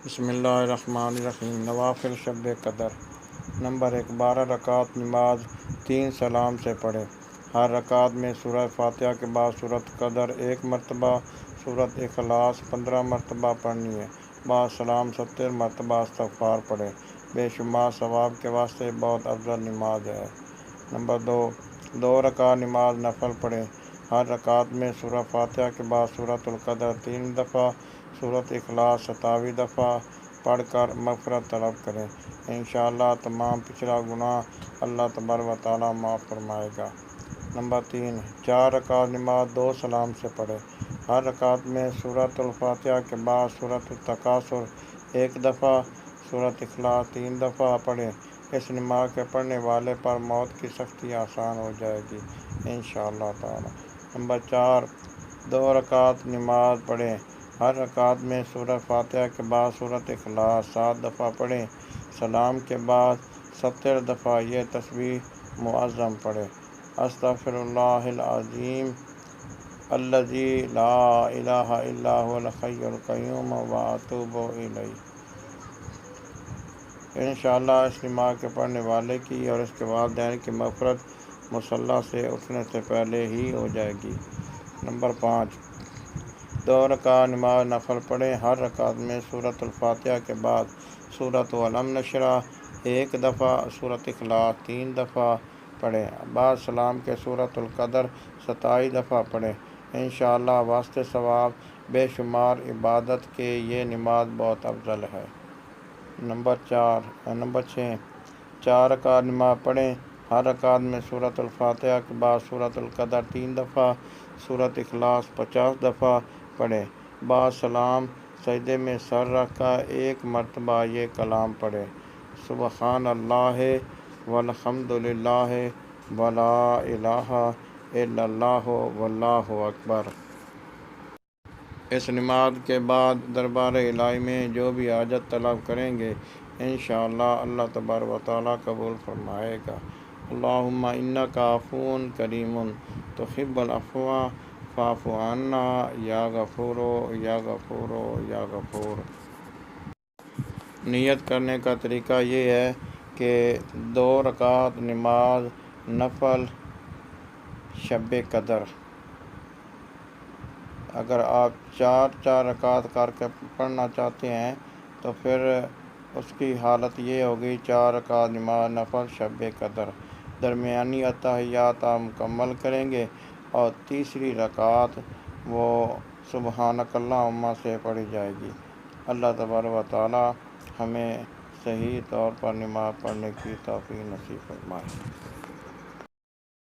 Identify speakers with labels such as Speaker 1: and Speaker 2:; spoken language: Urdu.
Speaker 1: بسم اللہ الرحمن الرحیم۔ نوافل شب قدر۔ نمبر 1، 12 رکعت نماز 3 سلام سے پڑھیں۔ ہر رکعت میں سورہ فاتحہ کے بعد سورۃ قدر 1 مرتبہ، سورۃ اخلاص 15 مرتبہ پڑھنی ہے۔ بعد سلام 70 مرتبہ استغفار پڑھیں۔ بے شمار ثواب کے واسطے بہت افضل نماز ہے۔ نمبر 2، 2 رکعت نماز نفل پڑھیں۔ ہر رکعت میں سورہ فاتحہ کے بعد سورۃ القدر 3 دفعہ، سورۃ اخلاص 27 دفعہ پڑھ کر مغفرت طلب کریں۔ انشاءاللہ تمام پچھلا گناہ اللہ تبارک و تعالیٰ معاف فرمائے گا۔ نمبر 3، 4 رکعت نماز 2 سلام سے پڑھیں۔ ہر رکعت میں سورۃ الفاتحہ کے بعد سورۃ التکاثر 1 دفعہ، سورۃ اخلاص 3 دفعہ پڑھیں۔ اس نماز کے پڑھنے والے پر موت کی سختی آسان ہو جائے گی انشاءاللہ تعالیٰ۔ نمبر 4، 2 رکعت نماز پڑھیں۔ ہر رکعت میں سورہ فاتحہ کے بعد سورۃ اخلاص 7 دفعہ پڑھیں۔ سلام کے بعد 70 دفعہ یہ تسبیح معظم پڑھیں: استغفر اللہ العظیم الذی لا الہ الا هو الحی القیوم واتوب الیہ۔ انشاءاللہ اس نماز کے پڑھنے والے کی اور اس کے والدین کی مغفرت مصلی سے اٹھنے سے پہلے ہی ہو جائے گی۔ نمبر 5، 2 رکعت نماز نفل پڑھیں۔ ہر رکعت میں سورۃ الفاتحہ کے بعد سورۃ علم نشرح 1 دفعہ، سورۃ اخلاص 3 دفعہ پڑھیں۔ بعد سلام کے سورۃ القدر 27 دفعہ پڑھیں۔ انشاءاللہ واسطے ثواب بے شمار عبادت کے یہ نماز بہت افضل ہے۔ نمبر 6، 4 رکعت نماز پڑھیں۔ ہر رکعت میں سورۃ الفاتحہ کے بعد سورۃ القدر 3 دفعہ، سورۃ اخلاص 50 دفعہ پڑھیں۔ بعد سلام سجدے میں سر رکھ کر 1 مرتبہ یہ کلام پڑھیں: سبحان اللہ والحمد للہ ولا الہ الا اللہ واللہ اکبر۔ اس نماز کے بعد دربار الہی میں جو بھی حاجت طلب کریں گے انشاءاللہ اللہ تبارک و تعالیٰ قبول فرمائے گا۔ اللہم انک عفو کریم تحب العفو فاعف عنا یا غفور یا غفور یا غفور۔ نیت کرنے کا طریقہ یہ ہے کہ 2 رکعت نماز نفل شب قدر، اگر آپ 4 رکعت کر کے پڑھنا چاہتے ہیں تو پھر اس کی حالت یہ ہوگی: 4 رکعت نماز نفل شب قدر، درمیانی اتحیات آپ مکمل کریں گے اور تیسری رکعت وہ سبحانک اللہم سے پڑھی جائے گی۔ اللہ تبارک و تعالیٰ ہمیں صحیح طور پر نماز پڑھنے کی توفیق نصیب فرمائے۔